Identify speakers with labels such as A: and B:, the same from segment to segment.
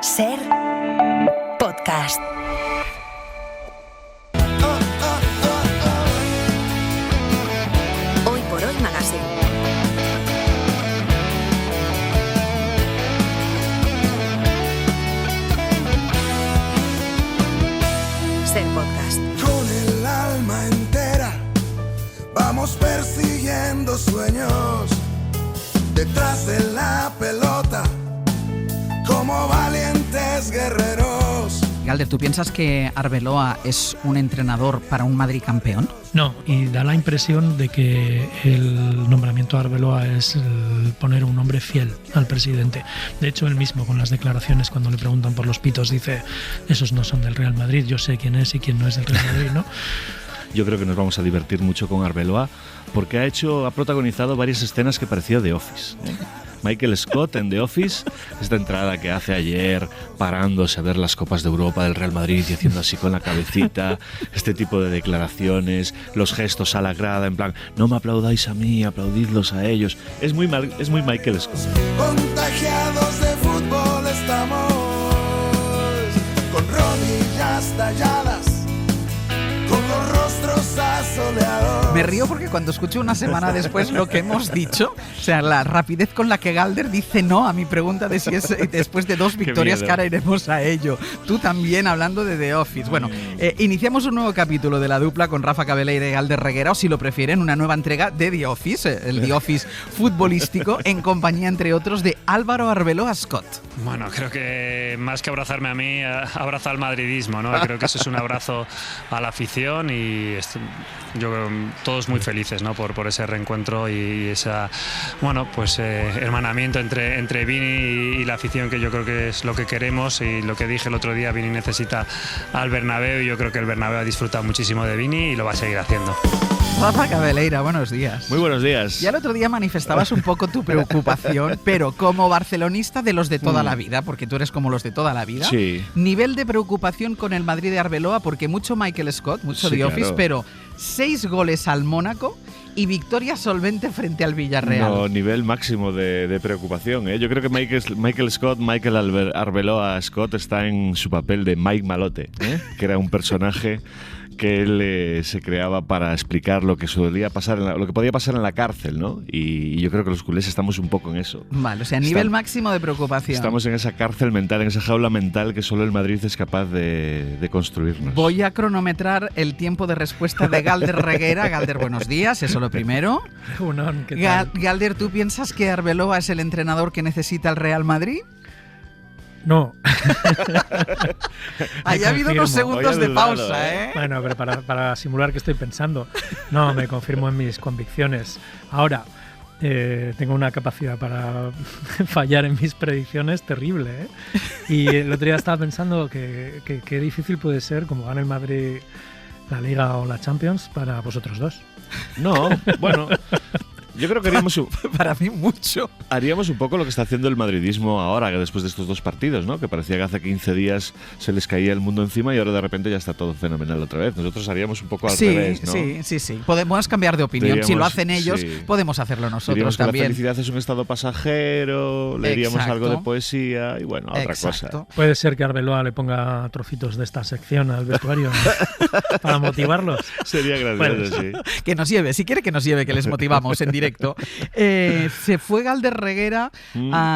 A: Ser podcast. Hoy por hoy Magazine. Ser podcast.
B: Con el alma entera vamos persiguiendo sueños detrás de la pelota como valientes guerreros.
C: Galder, ¿tú piensas que Arbeloa es un entrenador para un Madrid campeón?
D: No, y da la impresión de que el nombramiento de Arbeloa es poner un hombre fiel al presidente. De hecho, él mismo, con las declaraciones, cuando le preguntan por los pitos, dice: esos no son del Real Madrid, yo sé quién es y quién no es del Real Madrid, ¿no?
E: Yo creo que nos vamos a divertir mucho con Arbeloa porque ha protagonizado varias escenas que parecía The Office, ¿eh? Michael Scott en The Office, esta entrada que hace ayer parándose a ver las Copas de Europa del Real Madrid y haciendo así con la cabecita, este tipo de declaraciones, los gestos a la grada en plan, no me aplaudáis a mí, aplaudidlos a ellos. Es muy Michael Scott.
B: Contagiados de fútbol estamos, con rodillas talladas, con los rostros asoleados.
C: Me río porque cuando escucho una semana después lo que hemos dicho, o sea, la rapidez con la que Galder dice no a mi pregunta de si es después de 2 victorias que ahora iremos a ello. Tú también hablando de The Office. Bueno, iniciamos un nuevo capítulo de la dupla con Rafa Cabeleira y Galder Reguera, o si lo prefieren, una nueva entrega de The Office, el The Office futbolístico, en compañía, entre otros, de Álvaro Arbeloa Scott.
F: Bueno, creo que más que abrazarme a mí, abraza al madridismo, ¿no? Creo que eso es un abrazo a la afición y yo creo todos muy felices, ¿no? por ese reencuentro y esa, bueno, pues hermanamiento entre Vini y la afición, que yo creo que es lo que queremos. Y lo que dije el otro día, Vini necesita al Bernabéu y yo creo que el Bernabéu ha disfrutado muchísimo de Vini y lo va a seguir haciendo.
C: Rafa Cabeleira, buenos días.
E: Muy buenos días.
C: Ya el otro día manifestabas un poco tu preocupación, pero como barcelonista de los de toda la vida, porque tú eres como los de toda la vida.
E: Sí.
C: Nivel de preocupación con el Madrid de Arbeloa, porque mucho Michael Scott, mucho
E: Sí,
C: The Office,
E: claro.
C: pero 6 goles al Mónaco y victoria solvente frente al Villarreal.
E: No, nivel máximo de preocupación, ¿eh? Yo creo que Michael Arbeloa Scott está en su papel de Mike Malote, ¿eh? Que era un personaje que él se creaba para explicar lo que podía pasar en la cárcel, ¿no? Y yo creo que los culés estamos un poco en eso.
C: Vale, o sea, nivel máximo de preocupación.
E: Estamos en esa cárcel mental, en esa jaula mental que solo el Madrid es capaz de construirnos.
C: Voy a cronometrar el tiempo de respuesta de Galder Reguera. Galder, buenos días, eso lo primero.
D: ¿Qué tal?
C: Galder, ¿tú piensas que Arbeloa es el entrenador que necesita el Real Madrid?
D: No.
C: Haya habido unos segundos de
E: dudado,
C: pausa, ¿eh?
D: Bueno, pero para simular que estoy pensando. No, me confirmo en mis convicciones. Ahora, tengo una capacidad para fallar en mis predicciones terrible, ¿eh? Y el otro día estaba pensando que qué difícil puede ser, como gana el Madrid la Liga o la Champions, para vosotros dos.
E: No, bueno, yo creo que
C: Para mí mucho.
E: haríamos un poco lo que está haciendo el madridismo ahora, que después de estos 2 partidos, ¿no? Que parecía que hace 15 días se les caía el mundo encima y ahora de repente ya está todo fenomenal otra vez. Nosotros haríamos un poco al revés, ¿no?
C: Sí. Podemos cambiar de opinión. Si lo hacen ellos,
E: sí.
C: podemos hacerlo nosotros
E: Diríamos que
C: también.
E: la felicidad es un estado pasajero, leeríamos
C: Exacto.
E: algo de poesía y bueno, otra
C: Exacto.
E: cosa.
D: Puede ser que Arbeloa le ponga trocitos de esta sección al vestuario, ¿no? Para motivarlos.
E: Sería gracioso, sí.
C: Que nos lleve, si quiere que nos lleve, que les motivamos en directo. Se fue Galder Reguera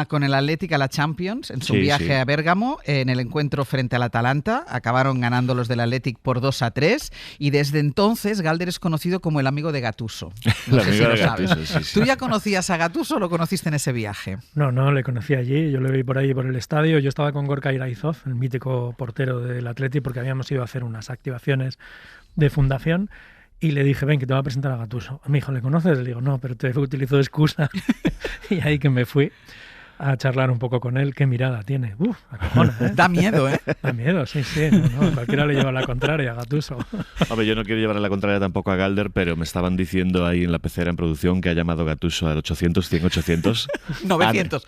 C: con el Athletic a la Champions en su
E: Sí,
C: viaje
E: sí.
C: a Bérgamo, en el encuentro frente al Atalanta. Acabaron ganando los del Athletic por 2-3 y desde entonces Galder es conocido como el amigo de Gattuso. No
E: El
C: sé si
E: amigo
C: lo
E: de
C: sabes.
E: Gattuso, sí.
C: ¿Tú ya conocías a Gattuso o lo conociste en ese viaje?
D: No, le conocí allí, yo le vi por ahí por el estadio. Yo estaba con Gorka Iraizov, el mítico portero del Athletic, porque habíamos ido a hacer unas activaciones de fundación. Y le dije, ven, que te voy a presentar a Gattuso. Me dijo, ¿le conoces? Le digo, no, pero te utilizo de excusa. Y ahí que me fui a charlar un poco con él. Qué mirada tiene. Acojona, ¿eh?
C: Da miedo, ¿eh?
D: Da miedo, sí. No, cualquiera le lleva la contraria a Gattuso.
E: Hombre, yo no quiero llevar a la contraria tampoco a Galder, pero me estaban diciendo ahí en la pecera en producción que ha llamado Gattuso al 800, 100, 800.
C: 900,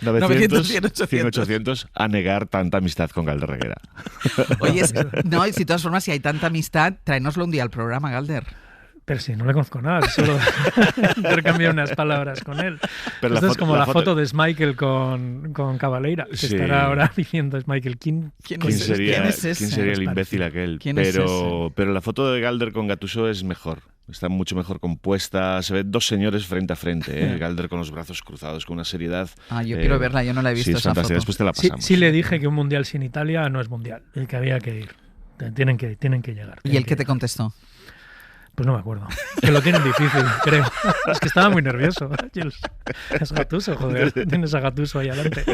C: 100,
E: 800 a negar tanta amistad con Galder Reguera.
C: Oye, no, y de todas formas, si hay tanta amistad, tráenoslo un día al programa, Galder.
D: Pero sí, no le conozco nada, solo intercambié unas palabras con él.
E: Pero
D: Esto es como la foto de Schmeichel con Cabaleira, que estará ahora diciendo Schmeichel, ¿quién
E: sería
C: ese?
E: el imbécil aquel? Pero la foto de Galder con Gattuso es mejor. Está mucho mejor compuesta. Se ven dos señores frente a frente. Galder con los brazos cruzados, con una seriedad.
C: Yo quiero verla, yo no la he visto.
E: Sí, es
C: esa
E: fantástica.
C: foto.
E: Después te la pasamos.
D: Sí le dije que un mundial sin Italia no es mundial, el que había que ir. Tienen que llegar.
C: ¿Y él qué te contestó?
D: Pues no me acuerdo. Que lo tienen difícil, creo. Es que estaba muy nervioso. Es Gattuso, joder. Tienes a Gattuso ahí adelante.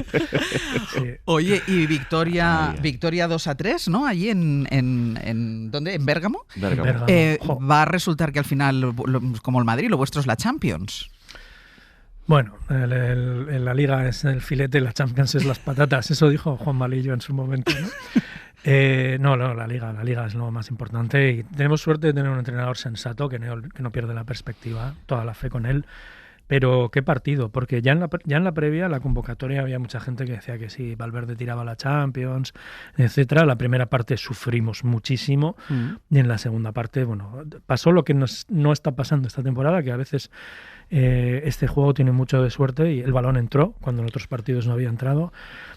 D: Sí.
C: Oye, y victoria 2-3, ¿no? Allí en ¿dónde? ¿En Bérgamo?
E: Bérgamo.
C: Va a resultar que al final, como el Madrid, lo vuestro es la Champions.
D: Bueno, la Liga es el filete, la Champions es las patatas. Eso dijo Juan Malillo en su momento, ¿no? No, la Liga es lo más importante y tenemos suerte de tener un entrenador sensato que no pierde la perspectiva, toda la fe con él. Pero qué partido, porque ya en la previa, la convocatoria, había mucha gente que decía que sí, Valverde tiraba la Champions, etcétera. La primera parte sufrimos muchísimo y en la segunda parte, bueno, pasó lo que no está pasando esta temporada, que a veces este juego tiene mucho de suerte y el balón entró cuando en otros partidos no había entrado.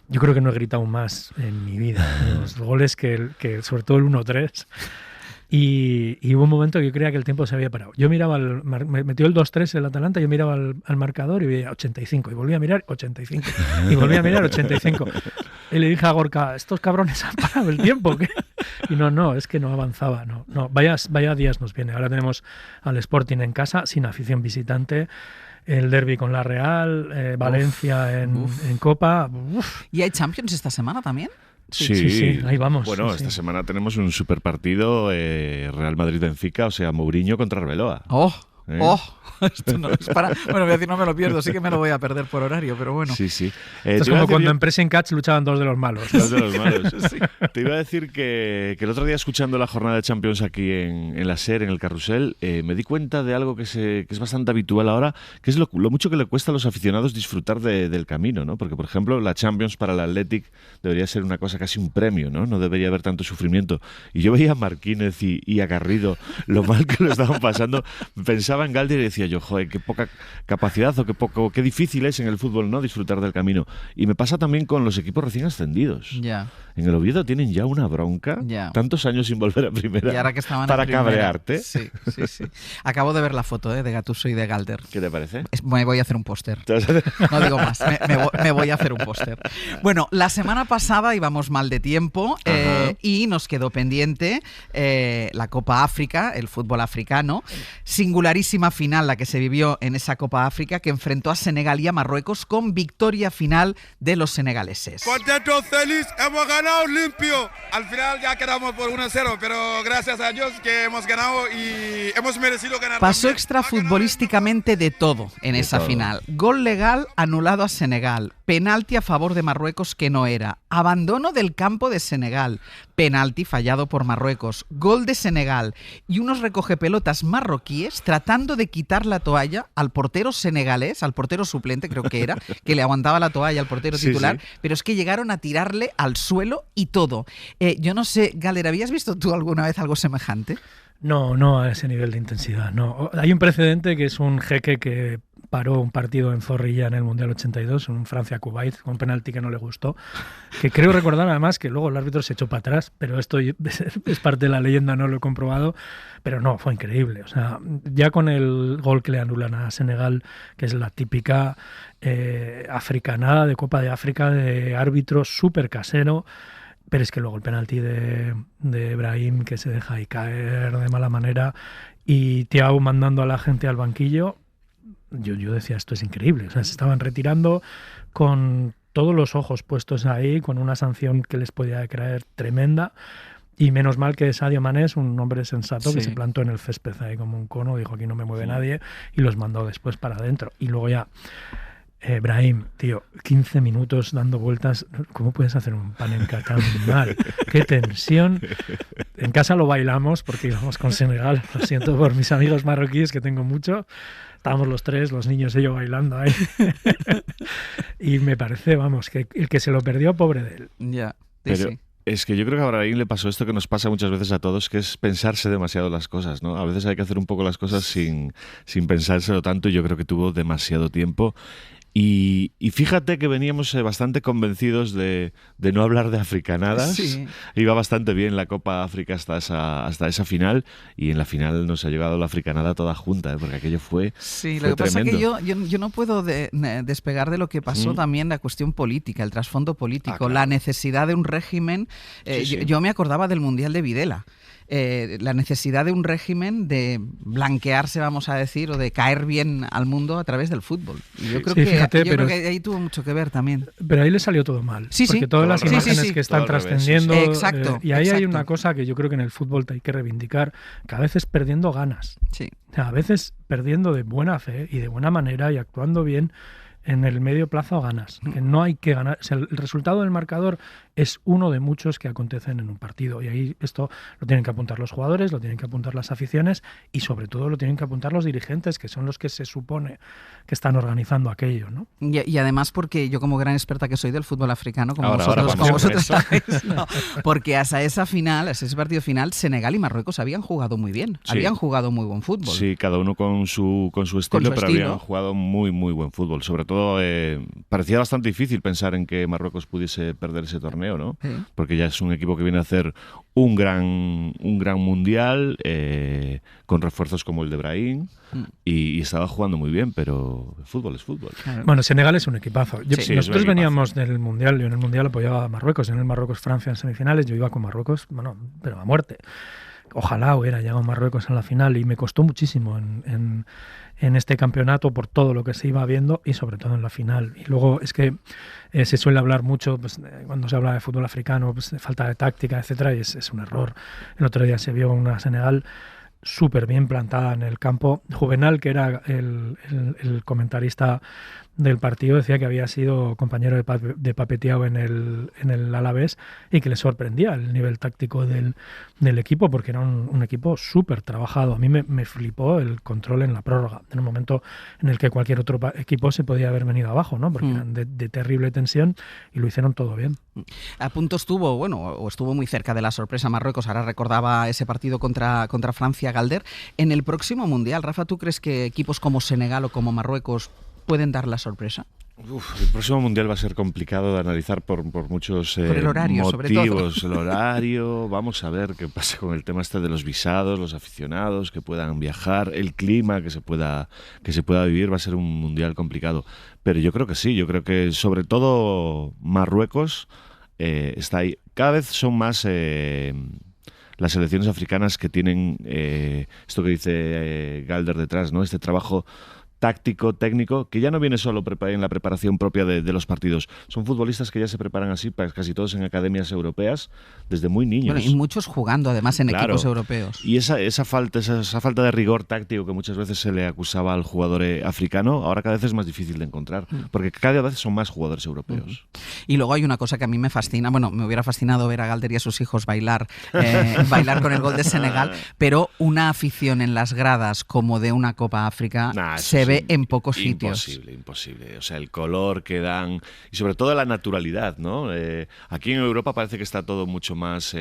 D: Yo creo que no he gritado más en mi vida los goles que sobre todo el 1-3. Y hubo un momento que yo creía que el tiempo se había parado. Yo miraba, me metió el 2-3 el Atalanta, yo miraba al marcador y veía 85, y volvía a mirar 85, y volvía a mirar 85. Y le dije a Gorka, estos cabrones han parado el tiempo, ¿qué? Y no, es que no avanzaba, no. Vaya días nos viene. Ahora tenemos al Sporting en casa, sin afición visitante, el derbi con la Real, Valencia en Copa. Uf.
C: ¿Y hay Champions esta semana también?
D: Sí, ahí vamos.
E: Bueno, esta semana tenemos un super partido, Real Madrid-Benfica, o sea, Mourinho contra Arbeloa.
C: Esto no es para... Bueno, voy a decir, no me lo pierdo, sí que me lo voy a perder por horario, pero bueno.
E: Sí.
D: Esto es como cuando en Pressing Catch luchaban dos de los malos.
E: Dos de los malos. Sí. Te iba a decir que el otro día, escuchando la jornada de Champions aquí en la SER, en el Carrusel, me di cuenta de algo que es bastante habitual ahora, que es lo mucho que le cuesta a los aficionados disfrutar del camino, ¿no? Porque, por ejemplo, la Champions para el Athletic debería ser una cosa casi un premio, ¿no? No debería haber tanto sufrimiento. Y yo veía a Marquínez y a Garrido, lo mal que lo estaban pasando, pensaba en Galder y decía yo, joder, qué poca capacidad o qué difícil es en el fútbol, ¿no?, disfrutar del camino. Y me pasa también con los equipos recién ascendidos.
C: Ya.
E: En el Oviedo tienen ya una bronca, tantos años sin volver a primera,
C: y ahora que estaban
E: para
C: en primera,
E: cabrearte.
C: Sí. Acabo de ver la foto de Gattuso y de Galder.
E: ¿Qué te parece?
C: Me voy a hacer un póster. No digo más, me voy a hacer un póster. Bueno, la semana pasada íbamos mal de tiempo y nos quedó pendiente la Copa África, el fútbol africano. Singularísima final la que se vivió en esa Copa África, que enfrentó a Senegal y a Marruecos con victoria final de los senegaleses.
G: Contento, feliz, hemos ganado limpio. Al final ya quedamos por 1-0, pero gracias a Dios que hemos ganado y hemos merecido ganar.
C: Pasó extrafutbolísticamente de todo en esa final. Gol legal anulado a Senegal, penalti a favor de Marruecos que no era, abandono del campo de Senegal, penalti fallado por Marruecos, gol de Senegal y unos recogepelotas marroquíes tratando de quitar la toalla al portero senegalés, al portero suplente creo que era, que le aguantaba la toalla al portero titular, pero es que llegaron a tirarle al suelo y todo. Yo no sé, Galder, ¿habías visto tú alguna vez algo semejante?
D: No a ese nivel de intensidad, no. Hay un precedente que es un jeque que paró un partido en Zorrilla en el Mundial 82, en Francia-Kuwait, con un penalti que no le gustó, que creo recordar además que luego el árbitro se echó para atrás, pero esto es parte de la leyenda, no lo he comprobado, pero no, fue increíble. O sea, ya con el gol que le anulan a Senegal, que es la típica africanada de Copa de África, de árbitro súper casero, pero es que luego el penalti de Brahim, que se deja ahí caer de mala manera, y Thiago mandando a la gente al banquillo, yo decía, esto es increíble. O sea, se estaban retirando con todos los ojos puestos ahí, con una sanción que les podía caer tremenda. Y menos mal que Sadio Mané es un hombre sensato que se plantó en el césped ahí como un cono, dijo, aquí no me mueve nadie, y los mandó después para adentro. Y luego ya, Brahim, tío, 15 minutos dando vueltas. ¿Cómo puedes hacer un panenka tan mal? ¡Qué tensión! En casa lo bailamos porque íbamos con Senegal. Lo siento por mis amigos marroquíes, que tengo mucho. Estábamos los tres, los niños y yo bailando ahí. Y me parece, vamos, que el que se lo perdió, pobre de él.
C: Ya.
E: Es que yo creo que a Brahim le pasó esto que nos pasa muchas veces a todos, que es pensarse demasiado las cosas, ¿no? A veces hay que hacer un poco las cosas sin pensárselo tanto, y yo creo que tuvo demasiado tiempo. Y fíjate que veníamos bastante convencidos de no hablar de africanadas.
C: Sí.
E: Iba bastante bien la Copa África hasta esa final, y en la final nos ha llegado la africanada toda junta, porque aquello fue
C: Sí,
E: fue
C: lo que pasa es que
E: tremendo.
C: yo no puedo despegar de lo que pasó también la cuestión política, el trasfondo político,
E: claro.
C: la necesidad de un régimen.
E: Sí, sí.
C: Yo me acordaba del Mundial de Videla. La necesidad de un régimen de blanquearse, vamos a decir, o de caer bien al mundo a través del fútbol. Y yo creo
D: Sí,
C: que,
D: fíjate,
C: yo
D: pero
C: creo que ahí tuvo mucho que ver también.
D: Pero ahí le salió todo mal.
C: Sí, sí.
D: Porque todas las
E: Todo al
D: imágenes
C: revés.
D: que están
E: Todo al revés,
D: trascendiendo.
C: sí, sí. Exacto,
D: Y ahí hay
C: exacto.
D: una cosa que yo creo que en el fútbol te hay que reivindicar, que a veces perdiendo ganas.
C: Sí.
D: O sea, a veces perdiendo de buena fe y de buena manera y actuando bien, en el medio plazo ganas. Que no hay que ganar. O sea, el resultado del marcador es uno de muchos que acontecen en un partido. Y ahí esto lo tienen que apuntar los jugadores, lo tienen que apuntar las aficiones y sobre todo lo tienen que apuntar los dirigentes, que son los que se supone que están organizando aquello, ¿no?
C: Y además porque yo, como gran experta que soy del fútbol africano, como
E: Ahora
C: vosotros,
E: vamos
C: como
E: con
C: vosotros
E: eso.
C: sabéis, ¿no? Porque hasta ese partido final, Senegal y Marruecos habían jugado muy bien,
E: Sí.
C: habían jugado muy buen fútbol.
E: Sí, cada uno con su estilo, pero
C: estilo.
E: habían jugado muy, muy buen fútbol. Sobre todo, parecía bastante difícil pensar en que Marruecos pudiese perder ese torneo, ¿no?
C: Sí.
E: Porque ya es un equipo que viene a hacer un gran mundial, con refuerzos como el de Brahim, y estaba jugando muy bien, pero el fútbol es fútbol.
C: Claro.
D: Bueno, Senegal es un equipazo.
C: Sí,
E: es un
D: Nosotros
E: equipazo.
D: veníamos del Mundial, yo en el Mundial apoyaba a Marruecos, en el Marruecos-Francia en semifinales, yo iba con Marruecos, bueno, pero a muerte. Ojalá hubiera llegado Marruecos en la final y me costó muchísimo en este campeonato por todo lo que se iba viendo y sobre todo en la final. Y luego es que se suele hablar mucho, pues, cuando se habla de fútbol africano, pues, de falta de táctica, etcétera, y es un error. El otro día se vio una Senegal súper bien plantada en el campo. Juvenal, que era el comentarista del partido, decía que había sido compañero de Pape Thiaw en el Alavés y que le sorprendía el nivel táctico del equipo, porque era un equipo súper trabajado. A mí me flipó el control en la prórroga, en un momento en el que cualquier otro equipo se podía haber venido abajo, ¿no? Porque eran de terrible tensión y lo hicieron todo bien.
C: A punto estuvo, o estuvo muy cerca de la sorpresa Marruecos. Ahora recordaba ese partido contra Francia, Galder. En el próximo Mundial, Rafa, ¿tú crees que equipos como Senegal o como Marruecos pueden dar la sorpresa?
E: El próximo mundial va a ser complicado de analizar por muchos
C: Por el horario, sobre
E: motivos.
C: todo.
E: El horario, vamos a ver qué pasa con el tema este de los visados, los aficionados que puedan viajar, el clima que se pueda vivir. Va a ser un mundial complicado. Pero yo creo que sí, yo creo que sobre todo Marruecos está ahí. Cada vez son más las selecciones africanas que tienen esto que dice Galder detrás, ¿no? Este trabajo táctico, técnico, que ya no viene solo en la preparación propia de los partidos. Son futbolistas que ya se preparan así, casi todos en academias europeas, desde muy niños.
C: Bueno, y muchos jugando además en equipos europeos.
E: Y esa falta de rigor táctico que muchas veces se le acusaba al jugador africano, ahora cada vez es más difícil de encontrar, porque cada vez son más jugadores europeos.
C: Y luego hay una cosa que a mí me fascina, bueno, me hubiera fascinado ver a Galder y a sus hijos bailar con el gol de Senegal, pero una afición en las gradas como de una Copa África se ve en pocos sitios.
E: Imposible. O sea, el color que dan y sobre todo la naturalidad, ¿no? Aquí en Europa parece que está todo mucho más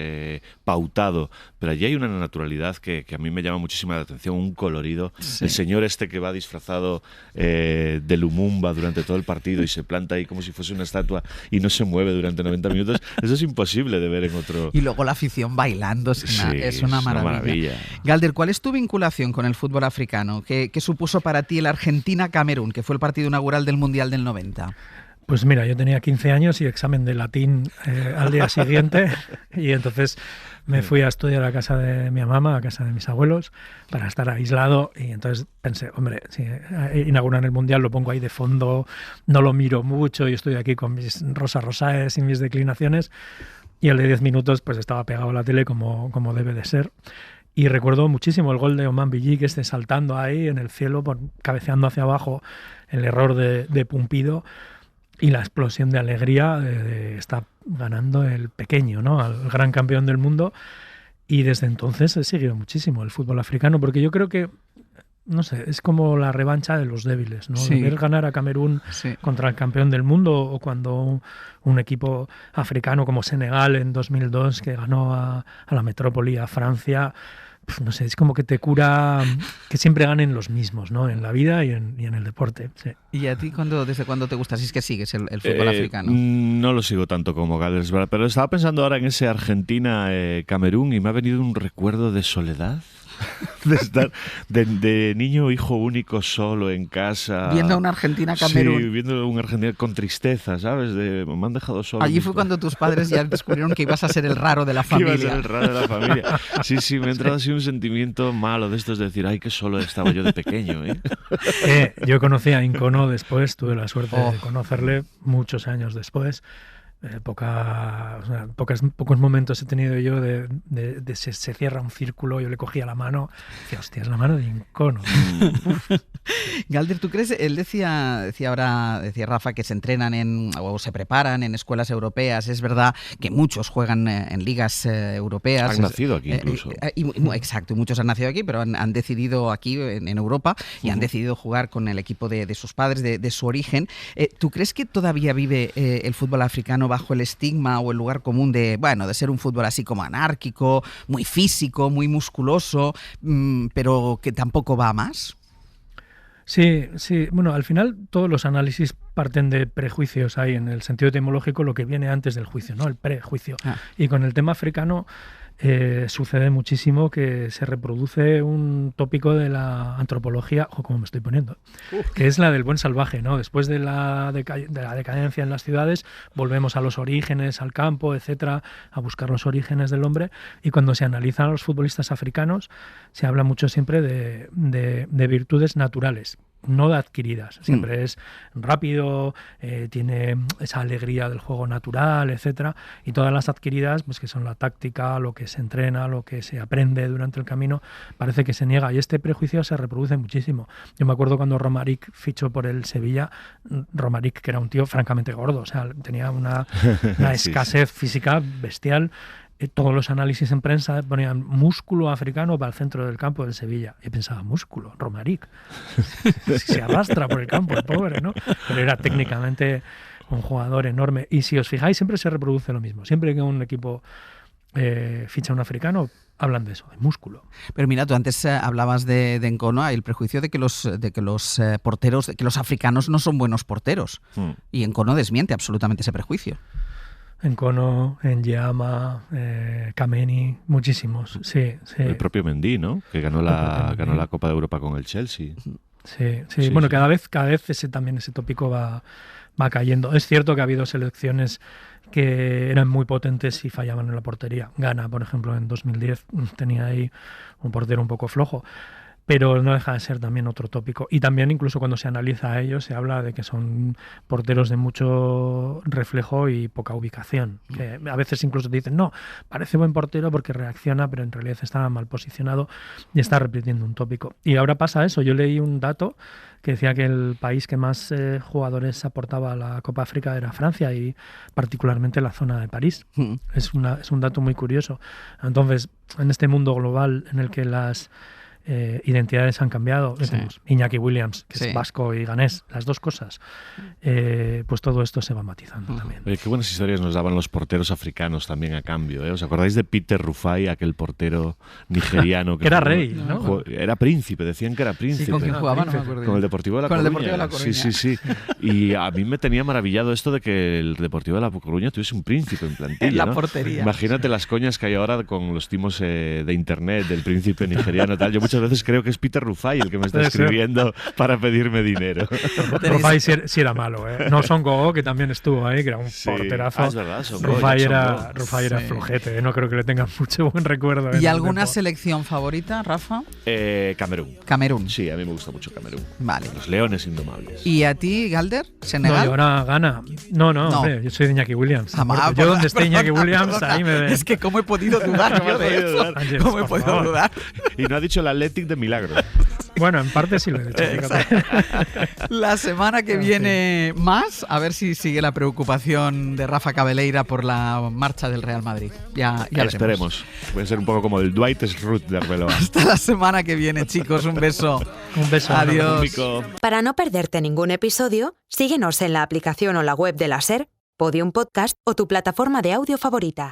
E: pautado, pero allí hay una naturalidad que a mí me llama muchísima la atención, un colorido. Sí. El señor este que va disfrazado de Lumumba durante todo el partido y se planta ahí como si fuese una estatua y no se mueve durante 90 minutos, eso es imposible de ver en otro...
C: Y luego la afición bailando, es una maravilla. Galder, ¿cuál es tu vinculación con el fútbol africano? ¿Qué supuso para ti el Argentina-Camerún, que fue el partido inaugural del Mundial del 90?
D: Pues mira, yo tenía 15 años y examen de latín al día siguiente y entonces me fui a estudiar a casa de mi mamá, a casa de mis abuelos, para estar aislado y entonces pensé, hombre, si inauguran el Mundial lo pongo ahí de fondo, no lo miro mucho y estoy aquí con mis rosaes y mis declinaciones y al de 10 minutos pues estaba pegado a la tele como debe de ser. Y recuerdo muchísimo el gol de Oman Billy, que esté saltando ahí en el cielo, cabeceando hacia abajo, el error de Pumpido y la explosión de alegría de está ganando el pequeño, ¿no? Al gran campeón del mundo. Y desde entonces he seguido muchísimo el fútbol africano, porque yo creo que no sé, es como la revancha de los débiles, ¿no?
C: Sí.
D: Ver ganar a Camerún contra el campeón del mundo, o cuando un equipo africano como Senegal en 2002 que ganó a la metrópoli, a Francia. No sé, es como que te cura que siempre ganen los mismos, ¿no? En la vida y en el deporte. Sí.
C: ¿Y a ti desde cuándo te gusta? Si es que sigues el fútbol africano.
E: No lo sigo tanto como Galder, es verdad, pero estaba pensando ahora en ese Argentina-Camerún y me ha venido un recuerdo de soledad. De estar de niño, hijo único, solo en casa.
C: Viendo a una Argentina-Camerún.
E: Sí, viendo a una Argentina con tristeza, ¿sabes? Me han dejado solo.
C: Allí fue cuando tus padres ya descubrieron que ibas a ser el raro de la familia.
E: Iba a ser el raro de la familia. Sí, me ha entrado así un sentimiento malo de estos de decir, ay, qué solo estaba yo de pequeño, ¿eh?
D: Yo conocí a Nkono después, tuve la suerte de conocerle muchos años después. Pocos momentos he tenido yo de se cierra un círculo, yo le cogía la mano, decía, hostia, es la mano de Nkono.
C: Galder, ¿tú crees? Él decía Rafa, que se entrenan o se preparan en escuelas europeas. Es verdad que muchos juegan en ligas europeas.
E: Han nacido aquí incluso.
C: Exacto, muchos han nacido aquí, pero han decidido aquí en Europa y han decidido jugar con el equipo de sus padres, de su origen. ¿Tú crees que todavía vive el fútbol africano bajo el estigma o el lugar común de ser un fútbol así como anárquico, muy físico, muy musculoso, pero que tampoco va a más?
D: Sí. Bueno, al final todos los análisis parten de prejuicios. Hay en el sentido etimológico lo que viene antes del juicio, ¿no? El prejuicio. Y con el tema africano sucede muchísimo que se reproduce un tópico de la antropología, como me estoy poniendo, que es la del buen salvaje, ¿no? Después de la decadencia en las ciudades, volvemos a los orígenes, al campo, etcétera, a buscar los orígenes del hombre, y cuando se analizan a los futbolistas africanos, se habla mucho siempre de virtudes naturales, no adquiridas. Siempre es rápido, tiene esa alegría del juego natural, etcétera, y todas las adquiridas, pues que son la táctica, lo que se entrena, lo que se aprende durante el camino, parece que se niega, y este prejuicio se reproduce muchísimo. Yo me acuerdo cuando Romaric fichó por el Sevilla, Romaric, que era un tío francamente gordo, o sea, tenía una escasez física bestial. Todos los análisis en prensa ponían músculo africano para el centro del campo del Sevilla. Y pensaba, músculo, Romaric. Se arrastra por el campo, el pobre, ¿no? Pero era técnicamente un jugador enorme. Y si os fijáis, siempre se reproduce lo mismo. Siempre que un equipo ficha un africano, hablan de eso, de músculo.
C: Pero mira, tú antes hablabas de Nkono, hay el prejuicio de que los porteros, de que los africanos no son buenos porteros. Y Nkono desmiente absolutamente ese prejuicio.
D: Nkono, N'Diama, Kameni, muchísimos, sí.
E: El propio Mendy, ¿no? Que ganó la Copa de Europa con el Chelsea.
D: Sí. Bueno, cada vez ese tópico va cayendo. Es cierto que ha habido selecciones que eran muy potentes y fallaban en la portería. Ghana, por ejemplo, en 2010 tenía ahí un portero un poco flojo. Pero no deja de ser también otro tópico. Y también incluso cuando se analiza a ellos se habla de que son porteros de mucho reflejo y poca ubicación. Que a veces incluso te dicen, no, parece buen portero porque reacciona, pero en realidad está mal posicionado y está repitiendo un tópico. Y ahora pasa eso. Yo leí un dato que decía que el país que más jugadores aportaba a la Copa África era Francia, y particularmente la zona de París. Es un dato muy curioso. Entonces, en este mundo global en el que las identidades han cambiado, tenemos Iñaki Williams, que es vasco y ganés, las dos cosas, pues todo esto se va matizando también.
E: Oye, qué buenas historias nos daban los porteros africanos también a cambio, ¿eh? ¿Os acordáis de Peter Rufai, aquel portero nigeriano?
D: Que era rey, ¿no?
E: Era príncipe, decían que era príncipe.
C: Sí, ¿con quién jugaba? No me acuerdo.
E: Con el Deportivo de La Coruña.
C: Con el Deportivo de La Coruña.
E: Sí. Y a mí me tenía maravillado esto de que el Deportivo de La Coruña tuviese un príncipe en plantilla,
C: en la
E: ¿no?
C: portería.
E: Imagínate las coñas que hay ahora con los timos de internet del príncipe nigeriano, tal. Yo muchas veces creo que es Peter Rufai el que me está escribiendo para pedirme dinero.
D: Rufai sí era malo, ¿eh? No Son Gogo, que también estuvo ahí, que era un porterazo.
E: Es verdad,
D: Rufai era flojete, ¿eh? No creo que le tengan mucho buen recuerdo.
C: ¿Y alguna selección favorita, Rafa?
E: Camerún. Sí, a mí me gusta mucho Camerún.
C: Vale.
E: Los leones indomables.
C: ¿Y a ti, Galder? ¿Senegal?
D: No, yo ahora gana. No. Hombre, yo soy de Iñaki Williams. Yo donde esté Iñaki Williams, ahí me ven.
C: Es que cómo he podido dudar yo de eso. ¿Cómo he podido dudar?
E: Y no ha dicho el Athletic de milagro.
D: Bueno, en parte sí lo he hecho. Fíjate.
C: La semana que viene más, a ver si sigue la preocupación de Rafa Cabeleira por la marcha del Real Madrid. Ya
E: esperemos. Puede ser un poco como el Dwight Schrute de Arbeloa.
C: Hasta la semana que viene, chicos. Un beso.
D: Un beso.
C: Adiós.
A: Para no perderte ningún episodio, síguenos en la aplicación o la web de la SER, Podium Podcast o tu plataforma de audio favorita.